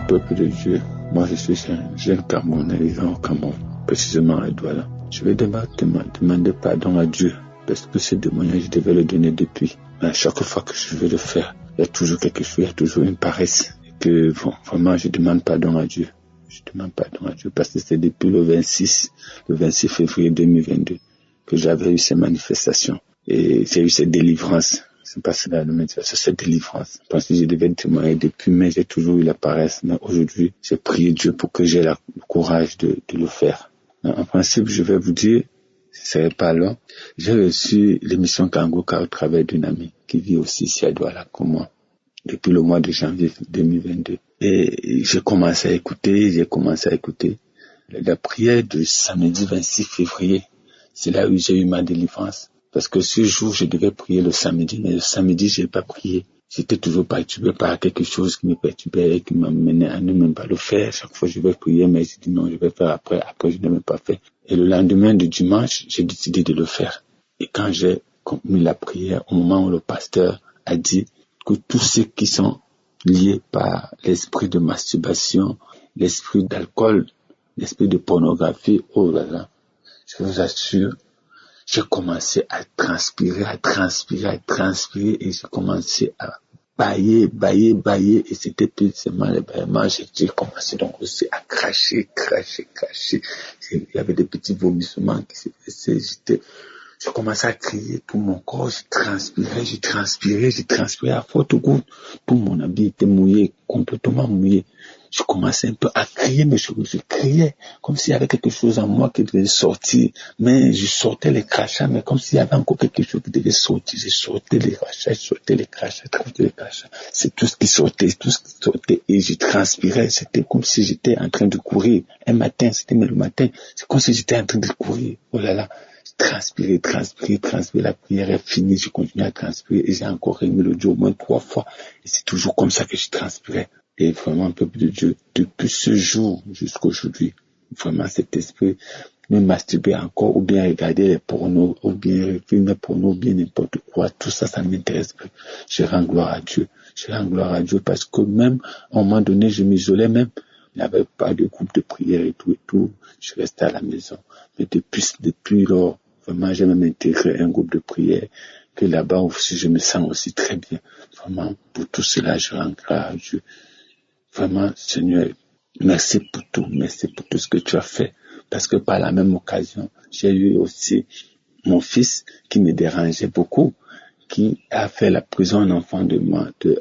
peuple de Dieu. Moi, je suis un jeune Camerounais vivant au Cameroun, précisément à Douala. Je vais demander pardon à Dieu, parce que ce témoignage, je devais le donner depuis. Mais à chaque fois que je veux le faire, il y a toujours quelque chose, il y a toujours une paresse. Et que, vraiment, je demande pardon à Dieu. Je demande pardon à Dieu, parce que c'est depuis le 26 février 2022 que j'avais eu ces manifestations. Et j'ai eu cette délivrance. C'est pas cela le métier, c'est cette délivrance. Je pense que je devais témoigner depuis, mais j'ai toujours eu la paresse. Mais aujourd'hui, j'ai prié Dieu pour que j'ai le courage de le faire. En principe, je vais vous dire, ce n'est pas long. J'ai reçu l'émission Kangoka au travers d'une amie qui vit aussi ici à Douala comme moi, depuis le mois de janvier 2022. Et j'ai commencé à écouter. La prière du samedi 26 février, c'est là où j'ai eu ma délivrance. Parce que ce jour, je devais prier le samedi, mais le samedi, je n'ai pas prié. J'étais toujours perturbé par quelque chose qui me perturbait et qui m'amenait à ne même pas le faire. Chaque fois, je vais prier, mais je dis non, je vais faire après. Après, je n'ai même pas fait. Et le lendemain du dimanche, j'ai décidé de le faire. Et quand j'ai mis la prière, au moment où le pasteur a dit que tous ceux qui sont liés par l'esprit de masturbation, l'esprit d'alcool, l'esprit de pornographie, oh là là, je vous assure, j'ai commencé à transpirer et j'ai commencé à bailler et c'était plus seulement les bâillements. J'ai commencé donc aussi à cracher. Il y avait des petits vomissements qui se faisaient. Je commençais à crier tout mon corps, j'ai transpiré à forte goutte. Tout mon habit était mouillé, complètement mouillé. Je commençais un peu à crier, mais je criais comme s'il y avait quelque chose en moi qui devait sortir. Mais je sortais les crachats, mais comme s'il y avait encore quelque chose qui devait sortir. Je sortais les crachats. C'est tout ce qui sortait. Et je transpirais. C'était comme si j'étais en train de courir. Un matin, le matin. C'est comme si j'étais en train de courir. Oh là là. Transpirer. La prière est finie. Je continue à transpirer et j'ai encore remis le Dieu au moins 3 fois. Et c'est toujours comme ça que je transpirais. Et vraiment, peuple de Dieu, depuis ce jour jusqu'à aujourd'hui, vraiment cet esprit me masturber encore, ou bien regarder les pornos, ou bien les films pornos, ou bien n'importe quoi, tout ça, ça ne m'intéresse plus. Je rends gloire à Dieu parce que même, à un moment donné, je m'isolais même. Il n'y avait pas de groupe de prière et tout. Je restais à la maison. Mais depuis lors, vraiment, j'ai même intégré un groupe de prière que là-bas aussi, je me sens aussi très bien. Vraiment, pour tout cela, je rends gloire à Dieu. Vraiment, Seigneur, merci pour tout ce que tu as fait. Parce que par la même occasion, j'ai eu aussi mon fils qui me dérangeait beaucoup, qui a fait la prison, un enfant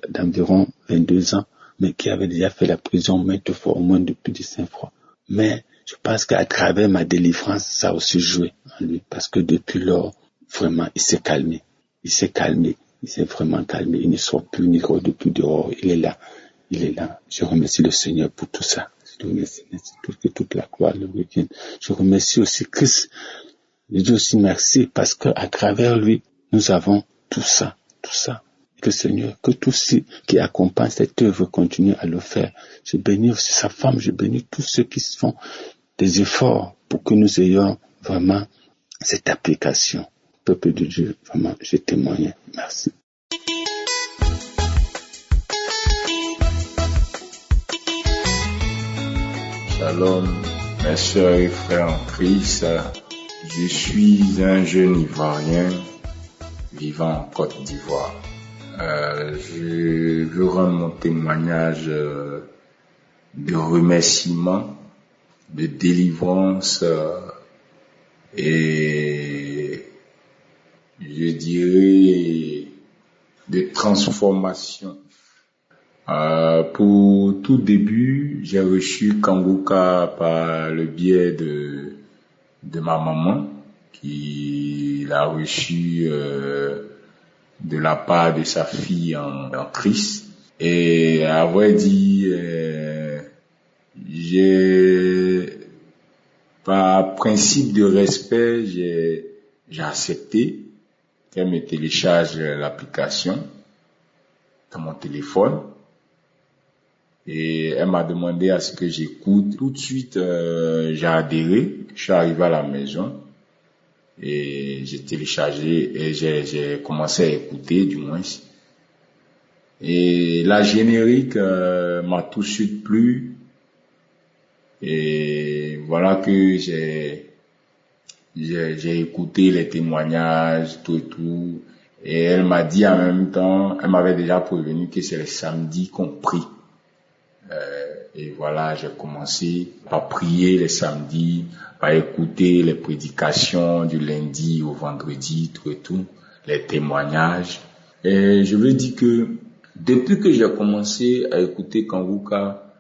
d'environ 22 ans, mais qui avait déjà fait la prison maintes fois, au moins depuis 5 fois. Mais je pense qu'à travers ma délivrance, ça a aussi joué en lui. Parce que depuis lors, vraiment, il s'est calmé. Il s'est vraiment calmé. Il ne sort plus ni depuis dehors. Il est là. Je remercie le Seigneur pour tout ça. Je remercie que toute la gloire le revienne. Je remercie aussi Christ. Je dis aussi merci parce que à travers lui, nous avons tout ça. Que Seigneur, que tous ceux qui accompagnent cette œuvre continuent à le faire. Je bénis aussi sa femme, je bénis tous ceux qui font des efforts pour que nous ayons vraiment cette application. Peuple de Dieu, vraiment, je témoigne. Merci. Shalom, mes sœurs et frères en Christ. Je suis un jeune Ivoirien vivant en Côte d'Ivoire. Je veux rendre mon témoignage de remerciement, de délivrance et je dirais de transformation. Pour tout début, j'ai reçu Kangoka par le biais de ma maman qui l'a reçu de la part de sa fille en Christ. Et à vrai dire, par principe de respect, j'ai accepté qu'elle me télécharge l'application dans mon téléphone. Et elle m'a demandé à ce que j'écoute. Tout de suite, j'ai adhéré. Je suis arrivé à la maison et j'ai téléchargé et j'ai commencé à écouter du moins. Et la générique m'a tout de suite plu. Et voilà que j'ai écouté les témoignages, tout et tout. Et elle m'a dit en même temps, elle m'avait déjà prévenu que c'est les samedis qu'on prie. Et voilà, j'ai commencé à prier les samedis, à écouter les prédications du lundi au vendredi, tout et tout, les témoignages. Et je veux dire que depuis que j'ai commencé à écouter Kanguka,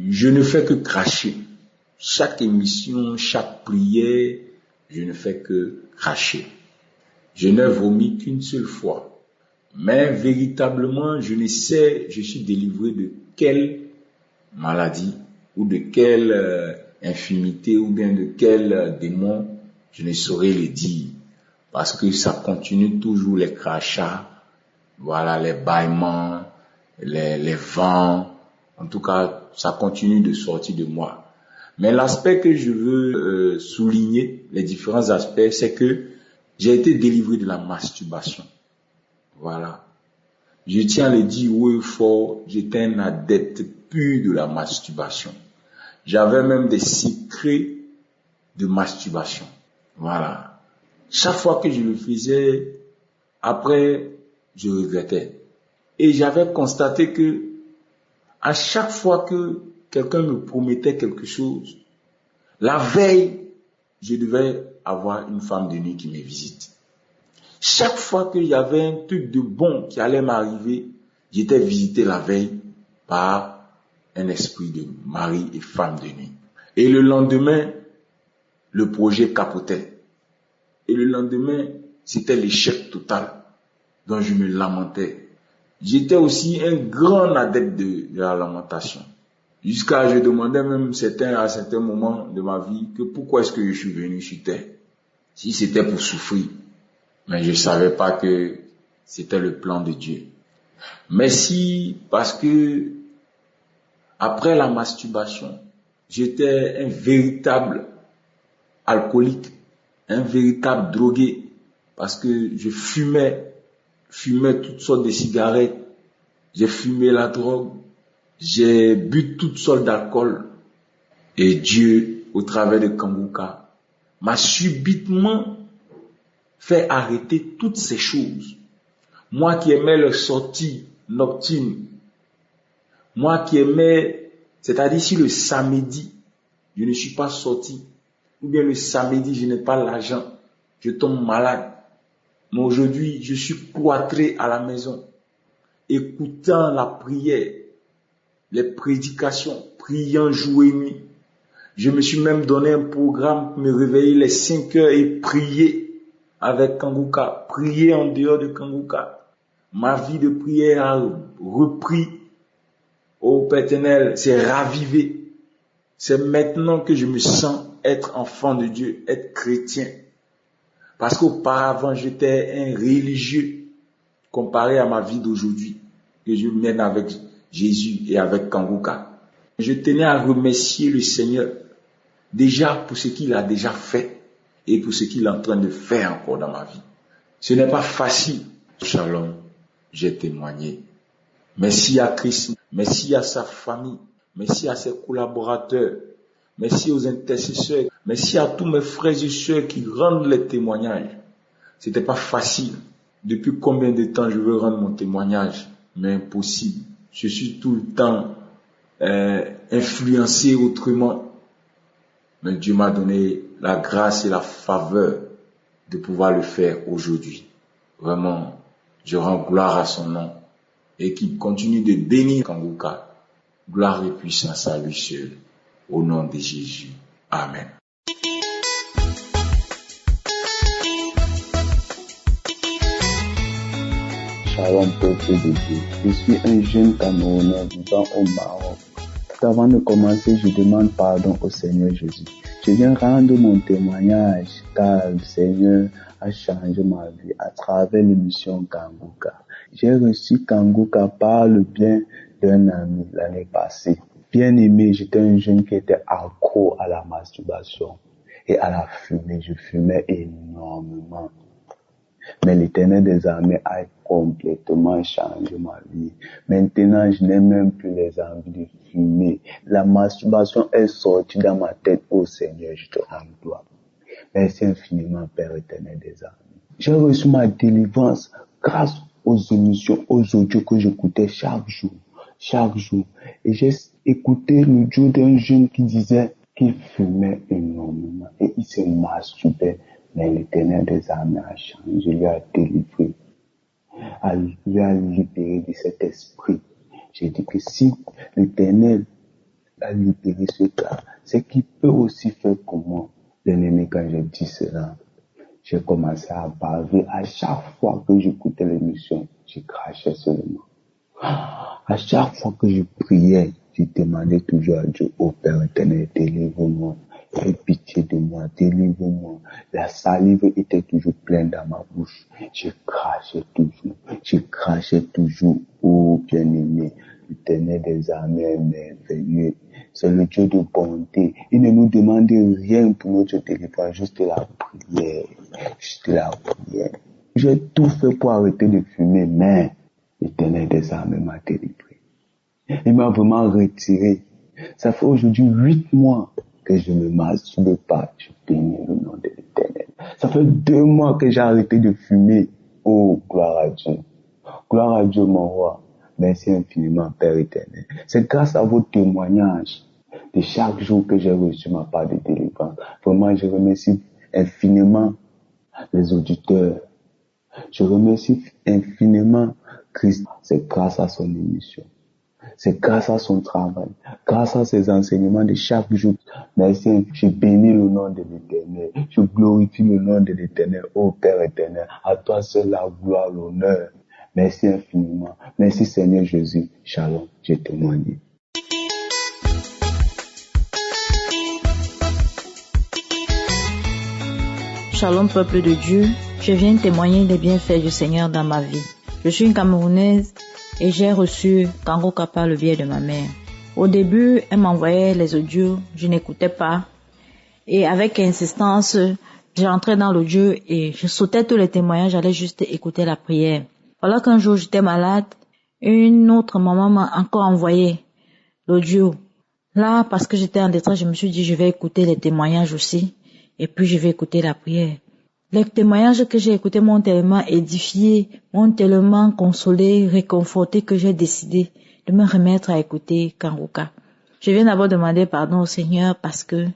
je ne fais que cracher. Chaque émission, chaque prière, je ne fais que cracher. Je n'ai vomi qu'une seule fois. Mais véritablement, je suis délivré de quelle maladie ou de quelle infimité ou bien de quel démon, je ne saurais le dire. Parce que ça continue toujours les crachats, voilà, les bâillements, les vents. En tout cas, ça continue de sortir de moi. Mais l'aspect que je veux souligner, les différents aspects, c'est que j'ai été délivré de la masturbation. Voilà. Je tiens à le dire haut et fort, j'étais un adepte pur de la masturbation. J'avais même des secrets de masturbation. Voilà. Chaque fois que je le faisais, après, je regrettais. Et j'avais constaté que à chaque fois que quelqu'un me promettait quelque chose, la veille, je devais avoir une femme de nuit qui me visite. Chaque fois qu'il y avait un truc de bon qui allait m'arriver, j'étais visité la veille par un esprit de mari et femme de nuit. Et le lendemain, le projet capotait. Et le lendemain, c'était l'échec total dont je me lamentais. J'étais aussi un grand adepte de la lamentation. Jusqu'à, je demandais même à certains moments de ma vie que pourquoi est-ce que je suis venu sur terre? Si c'était pour souffrir. Mais je savais pas que c'était le plan de Dieu. Mais si, parce que après la masturbation, j'étais un véritable alcoolique, un véritable drogué, parce que je fumais toutes sortes de cigarettes, j'ai fumé la drogue, j'ai bu toutes sortes d'alcool. Et Dieu, au travers de Kanguka, m'a subitement fait arrêter toutes ces choses. Moi qui aimais les sorties nocturnes, moi qui aimais, c'est-à-dire si le samedi, je ne suis pas sorti, ou bien le samedi, je n'ai pas l'argent, je tombe malade. Mais aujourd'hui, je suis cloîtré à la maison, écoutant la prière, les prédications, priant jour et nuit. Je me suis même donné un programme pour me réveiller les 5 heures et prier avec Kanguka, prier en dehors de Kanguka. Ma vie de prière a repris au Père éternel, c'est ravivé. C'est maintenant que je me sens être enfant de Dieu, être chrétien. Parce qu'auparavant, j'étais un religieux comparé à ma vie d'aujourd'hui, que je mène avec Jésus et avec Kanguka. Je tenais à remercier le Seigneur déjà pour ce qu'il a déjà fait et pour ce qu'il est en train de faire encore dans ma vie. Ce n'est pas facile. Shalom, j'ai témoigné. Merci à Christ, merci à sa famille, merci à ses collaborateurs, merci aux intercesseurs, merci à tous mes frères et sœurs qui rendent les témoignages. C'était pas facile. Depuis combien de temps je veux rendre mon témoignage? Mais impossible. Je suis tout le temps influencé autrement. Mais Dieu m'a donné la grâce et la faveur de pouvoir le faire aujourd'hui. Vraiment, je rends gloire à son nom et qu'il continue de bénir Kanguka. Gloire et puissance à lui seul. Au nom de Jésus. Amen. Shalom peuple de Dieu. Je suis un jeune Camerounais vivant au Maroc. Tout avant de commencer, je demande pardon au Seigneur Jésus. Je viens rendre mon témoignage car le Seigneur a changé ma vie à travers l'émission Kanguka. J'ai reçu Kanguka par le bien d'un ami l'année passée. Bien aimé, j'étais un jeune qui était accro à la masturbation et à la fumée. Je fumais énormément. Mais l'Éternel des armées a complètement changé ma vie. Maintenant, je n'ai même plus les envies de fumer. La masturbation est sortie dans ma tête. Oh Seigneur, je te rends gloire. Merci infiniment, Père éternel des armées. J'ai reçu ma délivrance grâce aux émissions, aux audios que j'écoutais chaque jour. Et j'ai écouté l'audio d'un jeune qui disait qu'il fumait énormément et il se masturbait. Mais l'Éternel des armées a changé, lui a délivré, lui a libéré de cet esprit. J'ai dit que si l'Éternel a libéré ce gars, c'est qu'il peut aussi faire pour moi. Bien-aimé, quand j'ai dit cela, j'ai commencé à baver. À chaque fois que j'écoutais l'émission, je crachais seulement. À chaque fois que je priais, je demandais toujours à Dieu, ô Père éternel, délivre-moi, aie pitié de moi, délivre-moi. La salive était toujours pleine dans ma bouche. Je crachais toujours, ô bien-aimé, l'Éternel des armées est merveilleux. C'est le Dieu de bonté. Il ne nous demande rien pour notre délivrance, juste la prière. J'ai tout fait pour arrêter de fumer, mais l'Éternel des armées m'a délivré. Il m'a vraiment retiré. Ça fait aujourd'hui 8 mois que je ne masturbe pas. Je bénis le nom de l'Éternel. Ça fait 2 mois que j'ai arrêté de fumer. Oh, gloire à Dieu. Gloire à Dieu, mon roi. Merci infiniment, Père éternel. C'est grâce à vos témoignages de chaque jour que j'ai reçu ma part de délivrance. Vraiment, je remercie infiniment les auditeurs. Je remercie infiniment Christ. C'est grâce à son émission. C'est grâce à son travail. Grâce à ses enseignements de chaque jour. Merci. Je bénis le nom de l'Éternel. Je glorifie le nom de l'Éternel. Ô Père éternel, à toi seul la gloire, l'honneur. Merci infiniment. Merci Seigneur Jésus. Shalom. J'ai témoigné. Shalom peuple de Dieu. Je viens témoigner des bienfaits du Seigneur dans ma vie. Je suis une Camerounaise et j'ai reçu Kango Kappa le biais de ma mère. Au début, elle m'envoyait les audios, je n'écoutais pas. Et avec insistance, j'entrais dans l'audio et je sautais tous les témoignages, j'allais juste écouter la prière. Voilà qu'un jour j'étais malade, une autre maman m'a encore envoyé l'audio. Là, parce que j'étais en détresse, je me suis dit je vais écouter les témoignages aussi et puis je vais écouter la prière. Les témoignages que j'ai écoutés m'ont tellement édifié, m'ont tellement consolé, réconforté que j'ai décidé de me remettre à écouter Kangoka. Je viens d'abord demander pardon au Seigneur parce que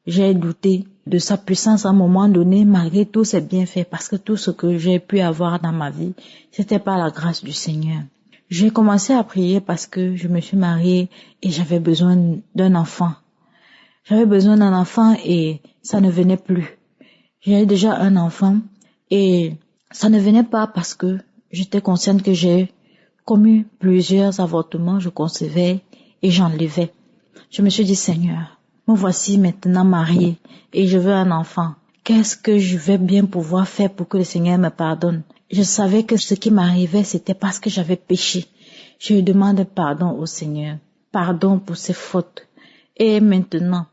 j'ai douté de sa puissance à un moment donné malgré tous ses bienfaits, parce que tout ce que j'ai pu avoir dans ma vie, c'était par la grâce du Seigneur. J'ai commencé à prier parce que je me suis mariée et j'avais besoin d'un enfant. J'avais besoin d'un enfant et ça ne venait plus. J'avais déjà un enfant et ça ne venait pas parce que j'étais consciente que j'ai commis plusieurs avortements, je concevais et j'enlevais. Je me suis dit, Seigneur, me voici maintenant mariée et je veux un enfant. Qu'est-ce que je vais bien pouvoir faire pour que le Seigneur me pardonne? Je savais que ce qui m'arrivait, c'était parce que j'avais péché. Je lui demande pardon au Seigneur, pardon pour ses fautes. Et maintenant,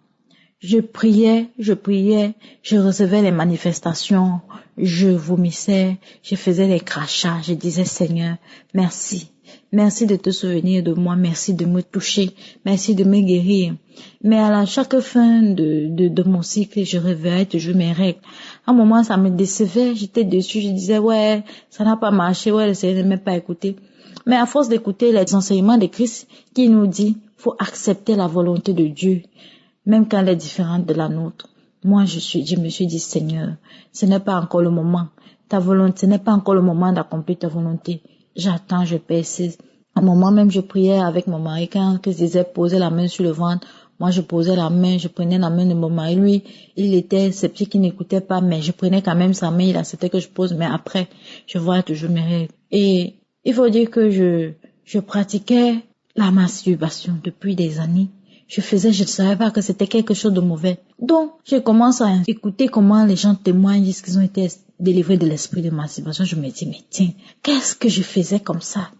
je priais, je recevais les manifestations, je vomissais, je faisais les crachats, je disais Seigneur, merci. Merci de te souvenir de moi, merci de me toucher, merci de me guérir. Mais à chaque fin de mon cycle, je réveillais toujours mes règles. À un moment, ça me décevait, j'étais déçue, je disais ouais, ça n'a pas marché, ouais, le Seigneur ne m'a pas écouté. Mais à force d'écouter les enseignements de Christ qui nous dit, faut accepter la volonté de Dieu, même quand elle est différente de la nôtre. Moi, je me suis dit, Seigneur, ce n'est pas encore le moment. Ta volonté, ce n'est pas encore le moment d'accomplir ta volonté. J'attends, je persiste. À un moment même, je priais avec mon mari quand il disait poser la main sur le ventre. Moi, je posais la main, je prenais la main de mon mari. Lui, il était sceptique, il n'écoutait pas, mais je prenais quand même sa main, il acceptait que je pose. Mais après, je voyais toujours mes règles. Et il faut dire que je pratiquais la masturbation depuis des années. Je ne savais pas que c'était quelque chose de mauvais. Donc, je commence à écouter comment les gens témoignent, disent qu'ils ont été délivrés de l'esprit de masturbation. Je me dis, mais tiens, qu'est-ce que je faisais comme ça?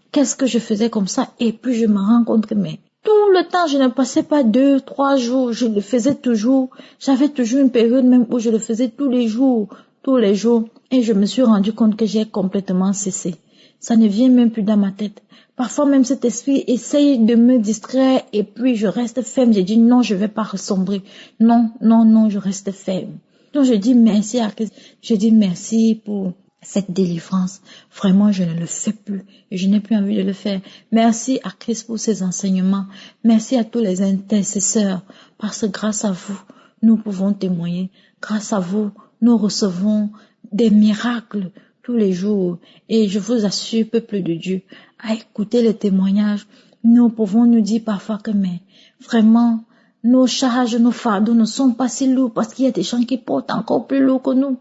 Et puis je me rends compte que, mais tout le temps, je ne passais pas 2, 3 jours, je le faisais toujours. J'avais toujours une période même où je le faisais tous les jours. tous les jours et je me suis rendu compte que j'ai complètement cessé. Ça ne vient même plus dans ma tête. Parfois même cet esprit essaye de me distraire et puis je reste ferme. Je dis non, je vais pas ressombrer. Non, non, non, je reste ferme. Donc je dis merci à Christ. Je dis merci pour cette délivrance. Vraiment, je ne le fais plus et je n'ai plus envie de le faire. Merci à Christ pour ses enseignements. Merci à tous les intercesseurs parce que grâce à vous, nous pouvons témoigner. Grâce à vous, nous recevons des miracles tous les jours. Et je vous assure, peuple de Dieu, à écouter les témoignages, nous pouvons nous dire parfois que mais vraiment, nos charges, nos fardeaux ne sont pas si lourds parce qu'il y a des gens qui portent encore plus lourd que nous.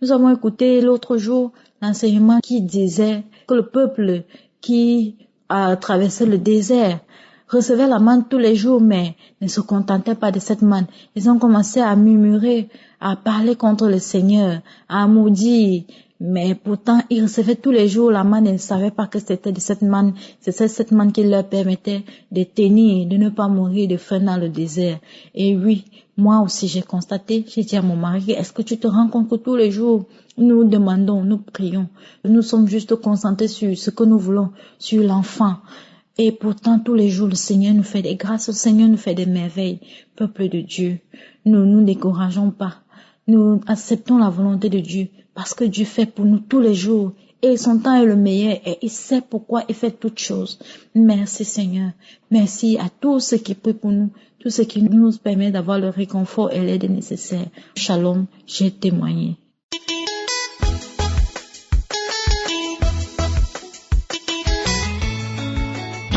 Nous avons écouté l'autre jour l'enseignement qui disait que le peuple qui a traversé le désert recevait la manne tous les jours, mais ne se contentait pas de cette manne. Ils ont commencé à murmurer, à parler contre le Seigneur, à maudire. Mais pourtant, ils recevaient tous les jours la manne et ne savaient pas que c'était de cette manne. C'était cette manne qui leur permettait de tenir, de ne pas mourir de faim dans le désert. Et oui, moi aussi j'ai constaté, j'ai dit à mon mari, est-ce que tu te rends compte que tous les jours, nous demandons, nous prions, nous sommes juste concentrés sur ce que nous voulons, sur l'enfant. Et pourtant, tous les jours, le Seigneur nous fait des grâces, le Seigneur nous fait des merveilles. Peuple de Dieu, nous ne nous décourageons pas. Nous acceptons la volonté de Dieu parce que Dieu fait pour nous tous les jours. Et son temps est le meilleur et il sait pourquoi il fait toutes choses. Merci Seigneur. Merci à tous ceux qui prient pour nous, tous ceux qui nous permettent d'avoir le réconfort et l'aide nécessaire. Shalom, j'ai témoigné.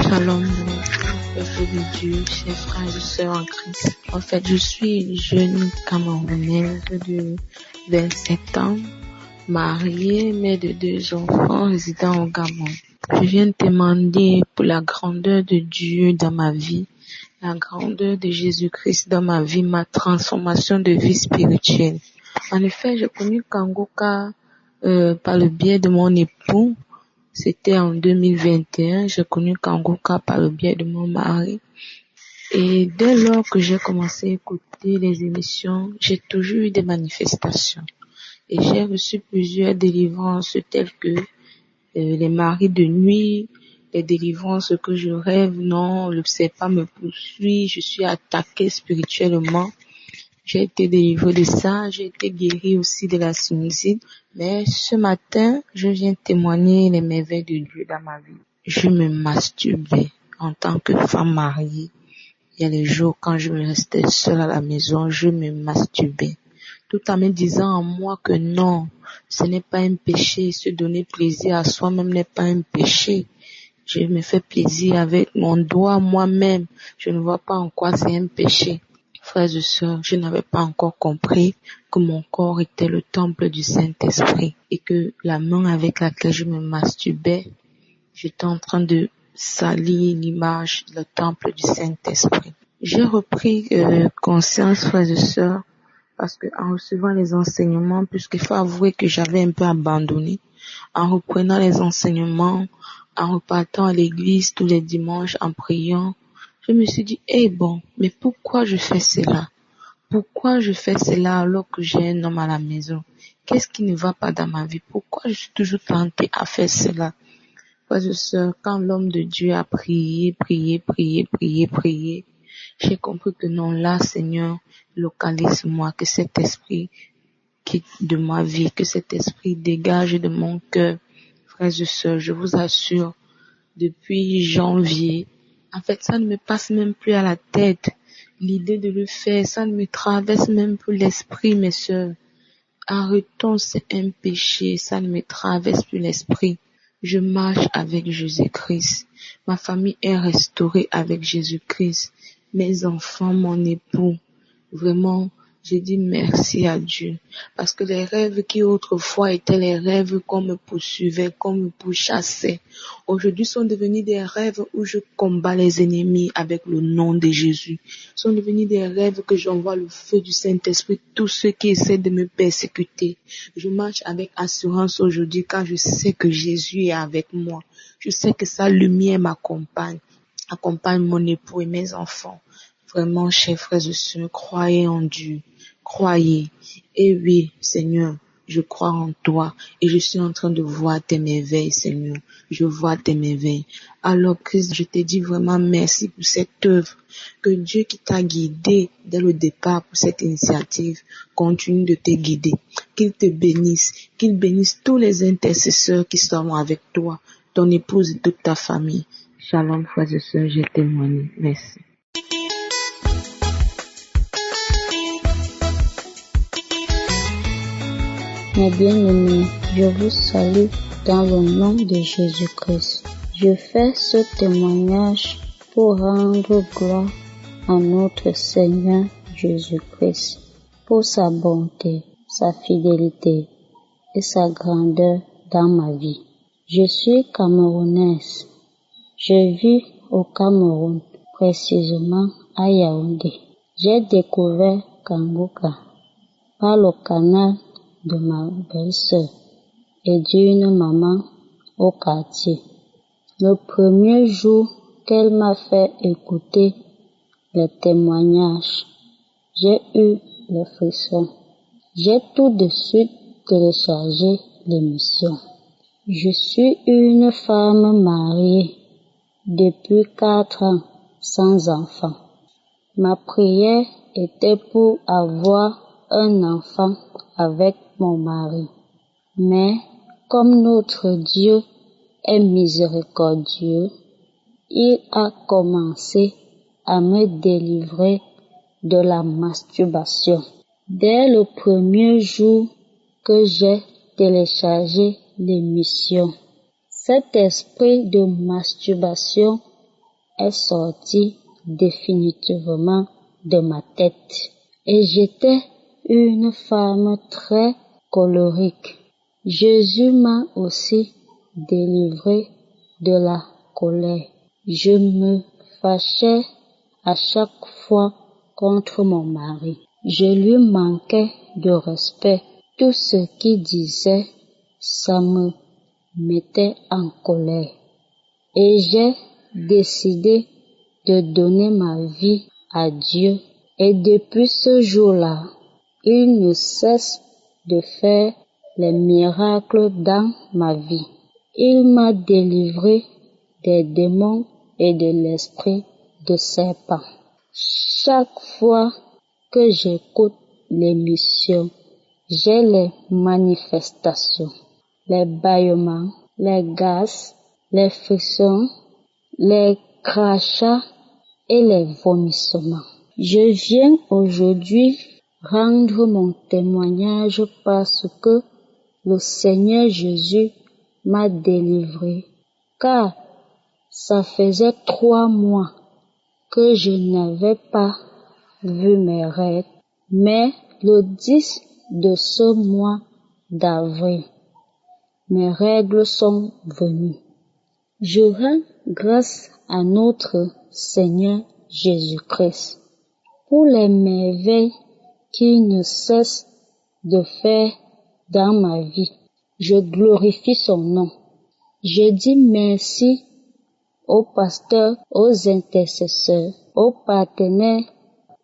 Shalom, peuple de Dieu, chers frères et sœurs en Christ. En fait, je suis une jeune Camerounaise de 27 ans, mariée, mère de 2 enfants, résidant au Gabon. Je viens témoigner pour la grandeur de Dieu dans ma vie, la grandeur de Jésus-Christ dans ma vie, ma transformation de vie spirituelle. En effet, j'ai connu Kangoka par le biais de mon époux. C'était en 2021, j'ai connu Kangoka par le biais de mon mari. Et dès lors que j'ai commencé à écouter les émissions, j'ai toujours eu des manifestations. Et j'ai reçu plusieurs délivrances telles que les maris de nuit, les délivrances que je rêve, non, le serpent me poursuit, je suis attaquée spirituellement. J'ai été délivrée de ça, j'ai été guérie aussi de la sinusite. Mais ce matin, je viens témoigner les merveilles de Dieu dans ma vie. Je me masturbais en tant que femme mariée. Il y a les jours quand je me restais seule à la maison, je me masturbais. Tout en me disant en moi que non, ce n'est pas un péché. Se donner plaisir à soi-même n'est pas un péché. Je me fais plaisir avec mon doigt moi-même. Je ne vois pas en quoi c'est un péché. Frères et sœurs, je n'avais pas encore compris que mon corps était le temple du Saint-Esprit et que la main avec laquelle je me masturbais, j'étais en train de salir l'image, le temple du Saint-Esprit. J'ai repris conscience, frères et sœurs, parce que en recevant les enseignements, puisqu'il faut avouer que j'avais un peu abandonné, en reprenant les enseignements, en repartant à l'église tous les dimanches, en priant, je me suis dit, mais pourquoi je fais cela? Pourquoi je fais cela alors que j'ai un homme à la maison? Qu'est-ce qui ne va pas dans ma vie? Pourquoi je suis toujours tentée à faire cela? Frères et sœurs, quand l'homme de Dieu a prié, j'ai compris que non, là, Seigneur, localise-moi, que cet esprit quitte de ma vie, que cet esprit dégage de mon cœur. Frères et sœurs, je vous assure, depuis janvier, en fait, ça ne me passe même plus à la tête. L'idée de le faire, ça ne me traverse même plus l'esprit, mes sœurs. Arrêtons, c'est un péché, ça ne me traverse plus l'esprit. Je marche avec Jésus-Christ. Ma famille est restaurée avec Jésus-Christ. Mes enfants, mon époux. Vraiment, j'ai dit merci à Dieu. Parce que les rêves qui autrefois étaient les rêves qu'on me poursuivait, qu'on me pourchassait, aujourd'hui sont devenus des rêves où je combats les ennemis avec le nom de Jésus. Sont devenus des rêves que j'envoie le feu du Saint-Esprit, tous ceux qui essaient de me persécuter. Je marche avec assurance aujourd'hui car je sais que Jésus est avec moi. Je sais que sa lumière m'accompagne, accompagne mon époux et mes enfants. Vraiment, chers frères et sœurs, croyez en Dieu. Croyez. Et oui, Seigneur, je crois en toi et je suis en train de voir tes merveilles, Seigneur. Je vois tes merveilles. Alors, Christ, je te dis vraiment merci pour cette œuvre. Que Dieu qui t'a guidé dès le départ pour cette initiative continue de te guider. Qu'il te bénisse. Qu'il bénisse tous les intercesseurs qui seront avec toi, ton épouse et toute ta famille. Shalom, frères et sœurs, j'ai témoigné. Merci. Mes bien-aimés, je vous salue dans le nom de Jésus-Christ. Je fais ce témoignage pour rendre gloire à notre Seigneur Jésus-Christ pour sa bonté, sa fidélité et sa grandeur dans ma vie. Je suis camerounaise. Je vis au Cameroun, précisément à Yaoundé. J'ai découvert Kangoka par le canal de ma belle-sœur et d'une maman au quartier. Le premier jour qu'elle m'a fait écouter les témoignages, j'ai eu le frisson. J'ai tout de suite téléchargé l'émission. Je suis une femme mariée depuis 4 ans sans enfant. Ma prière était pour avoir un enfant avec mon mari. Mais comme notre Dieu est miséricordieux, il a commencé à me délivrer de la masturbation. Dès le premier jour que j'ai téléchargé l'émission, cet esprit de masturbation est sorti définitivement de ma tête. Et j'étais une femme très colérique. Jésus m'a aussi délivré de la colère. Je me fâchais à chaque fois contre mon mari. Je lui manquais de respect. Tout ce qu'il disait, ça me mettait en colère. Et j'ai décidé de donner ma vie à Dieu. Et depuis ce jour-là, il ne cesse de faire les miracles dans ma vie. Il m'a délivré des démons et de l'esprit de serpent. Chaque fois que j'écoute l'émission, j'ai les manifestations, les bâillements, les gaz, les frissons, les crachats et les vomissements. Je viens aujourd'hui rendre mon témoignage parce que le Seigneur Jésus m'a délivré, car ça faisait 3 mois que je n'avais pas vu mes règles, mais le 10 de ce mois d'avril, mes règles sont venues. Je rends grâce à notre Seigneur Jésus-Christ pour les merveilles qu'il ne cesse de faire dans ma vie. Je glorifie son nom. Je dis merci aux pasteurs, aux intercesseurs, aux partenaires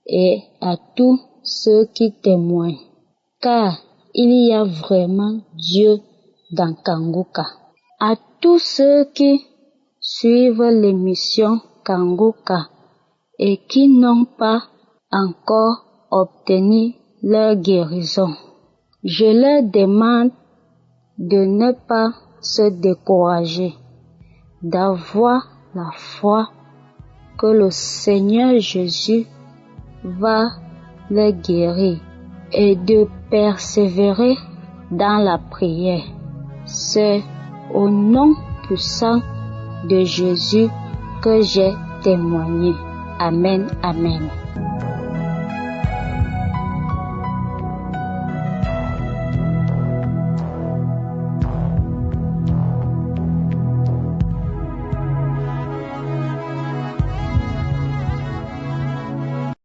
et à tous ceux qui témoignent, car il y a vraiment Dieu dans Kangoka. À tous ceux qui suivent l'émission Kangoka et qui n'ont pas encore obtenu leur guérison, je leur demande de ne pas se décourager, d'avoir la foi que le Seigneur Jésus va les guérir et de persévérer dans la prière. C'est au nom puissant de Jésus que j'ai témoigné. Amen, amen.